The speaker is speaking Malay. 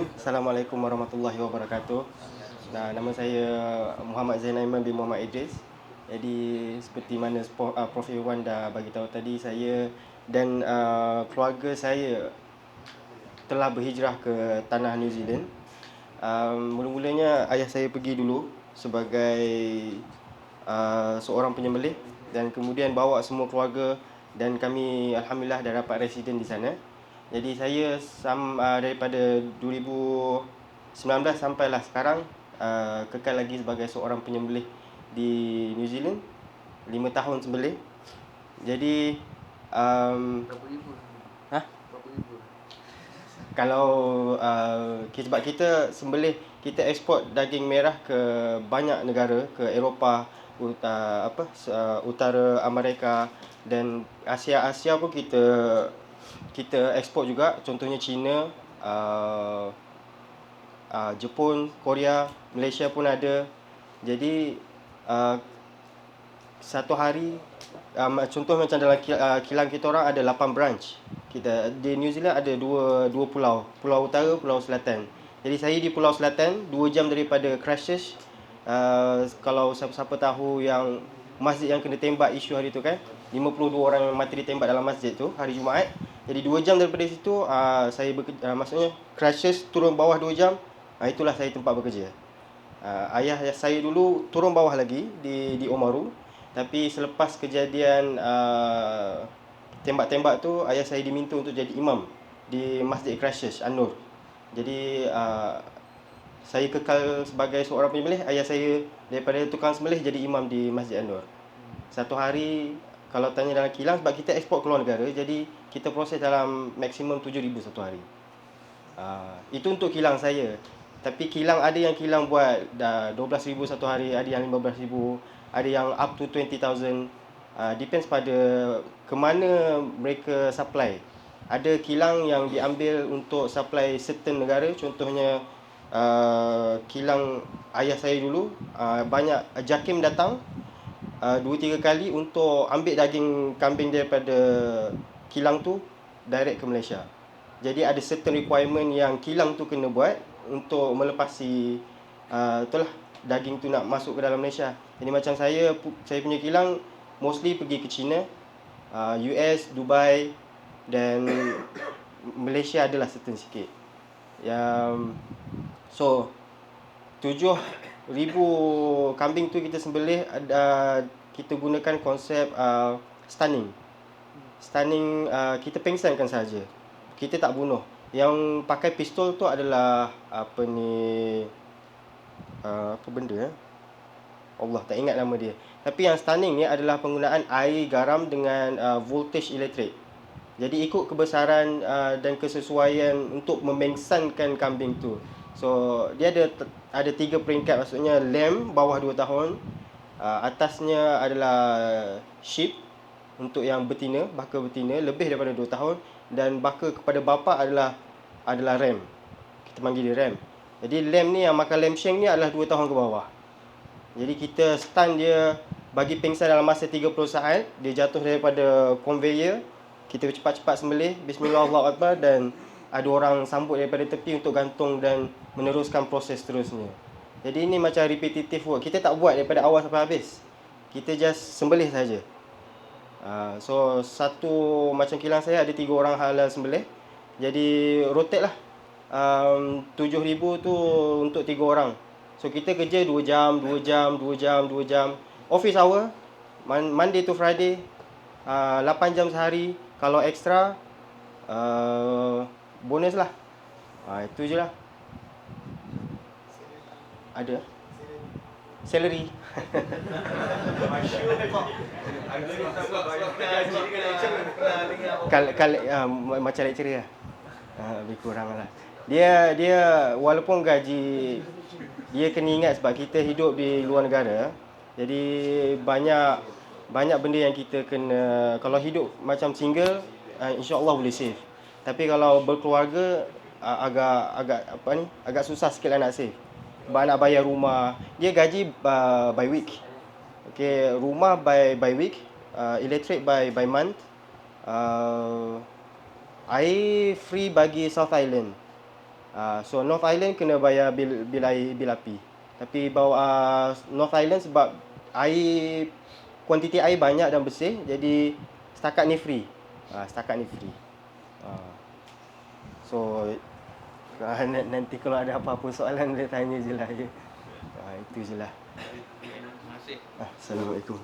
Bismillahirrahmanirrahim. Assalamualaikum warahmatullahi wabarakatuh. Nah, nama saya Muhammad Zain Aiman bin Muhammad Idris. Jadi seperti mana Prof Irwan dah bagi tahu tadi, saya dan keluarga saya telah berhijrah ke tanah New Zealand. Mula-mulanya ayah saya pergi dulu sebagai seorang penyembelih, dan kemudian bawa semua keluarga, dan kami alhamdulillah dah dapat residen di sana. Jadi saya daripada 2019 sampailah sekarang kekal lagi sebagai seorang penyembelih di New Zealand. 5 tahun sembelih. Jadi Berapa ribu? Hah? Berapa ribu? Kalau sebab kita sembelih, kita ekspor daging merah ke banyak negara, ke Eropah, utara Amerika, dan Asia pun kita ekspor juga. Contohnya China, Jepun, Korea, Malaysia pun ada. Jadi satu hari, contoh macam dalam kilang kita orang ada 8 branch. Kita di New Zealand ada dua pulau, Pulau Utara, Pulau Selatan. Jadi saya di Pulau Selatan, 2 jam daripada Christchurch. Kalau siapa-siapa tahu yang masjid yang kena tembak isu hari tu kan, 52 orang yang mati ditembak dalam masjid tu hari Jumaat. Jadi 2 jam daripada situ saya bekerja, maksudnya Christchurch turun bawah 2 jam. Itulah saya tempat bekerja. Ayah saya dulu turun bawah lagi di Oamaru. Tapi selepas kejadian tembak-tembak tu, ayah saya diminta untuk jadi imam di Masjid Christchurch, An-Nur. Jadi saya kekal sebagai seorang penyembelih. Ayah saya daripada tukang sembelih jadi imam di Masjid An-Nur. Satu hari, kalau tanya dalam kilang, sebab kita ekspor keluar negara, jadi kita proses dalam maksimum 7,000 satu hari. Itu untuk kilang saya. Tapi kilang ada yang kilang buat dah 12,000 satu hari, ada yang 15,000, ada yang up to 20,000. Depends pada ke mana mereka supply. Ada kilang yang diambil untuk supply certain negara. Contohnya kilang ayah saya dulu, banyak JAKIM datang 2-3 kali untuk ambil daging kambing daripada kilang tu direct ke Malaysia. Jadi ada certain requirement yang kilang tu kena buat untuk melepasi itulah, daging tu nak masuk ke dalam Malaysia. Jadi macam saya punya kilang mostly pergi ke China, US, Dubai, dan Malaysia adalah certain sikit. So 7,000 kambing tu kita sembelih, kita gunakan konsep stunning. Stunning, kita pengsankan saja. Kita tak bunuh. Yang pakai pistol tu adalah apa benda Allah tak ingat nama dia. Tapi yang stunning ni adalah penggunaan air garam dengan voltage elektrik. Jadi ikut kebesaran dan kesesuaian untuk memengsankan kambing tu. So dia ada 3 peringkat, maksudnya lamb bawah 2 tahun, atasnya adalah sheep untuk yang betina, baka betina lebih daripada 2 tahun, dan baka kepada bapa adalah ram. Kita panggil dia ram. Jadi lamb ni, yang makan lamb shank ni adalah 2 tahun ke bawah. Jadi kita stun dia, bagi pingsan dalam masa 30 saat. Dia jatuh daripada conveyor, kita cepat-cepat sembelih, bismillah, Allahu akbar, dan ada orang sambut daripada tepi untuk gantung dan meneruskan proses seterusnya. Jadi ini macam repetitive work. Kita tak buat daripada awal sampai habis. Kita just sembelih saja. So satu macam kilang saya ada 3 orang halal sembelih. Jadi rotate lah. 7,000 tu untuk 3 orang. So kita kerja 2 jam, 2 jam, 2 jam, 2 jam. Office hour, Monday to Friday, 8 jam sehari. Kalau extra, bonus lah. Itu je lah. Ada salary. Macam lecturer lah. Lebih kurang lah. Dia walaupun gaji, dia kena ingat sebab kita hidup di luar negara. Jadi banyak benda yang kita kena. Kalau hidup macam single, insya-Allah boleh save. Tapi kalau berkeluarga, agak susah sikit lah nak save. Sebab nak bayar rumah, dia gaji by week. Okay, rumah by week, electric by month, air free bagi South Island. So North Island kena bayar bil air, bil api. Tapi North Island sebab air, kuantiti air banyak dan bersih, jadi setakat ni free. Setakat ni free. So nanti kalau ada apa-apa soalan boleh tanya je lah. Itu je lah. Terima kasih. Assalamualaikum.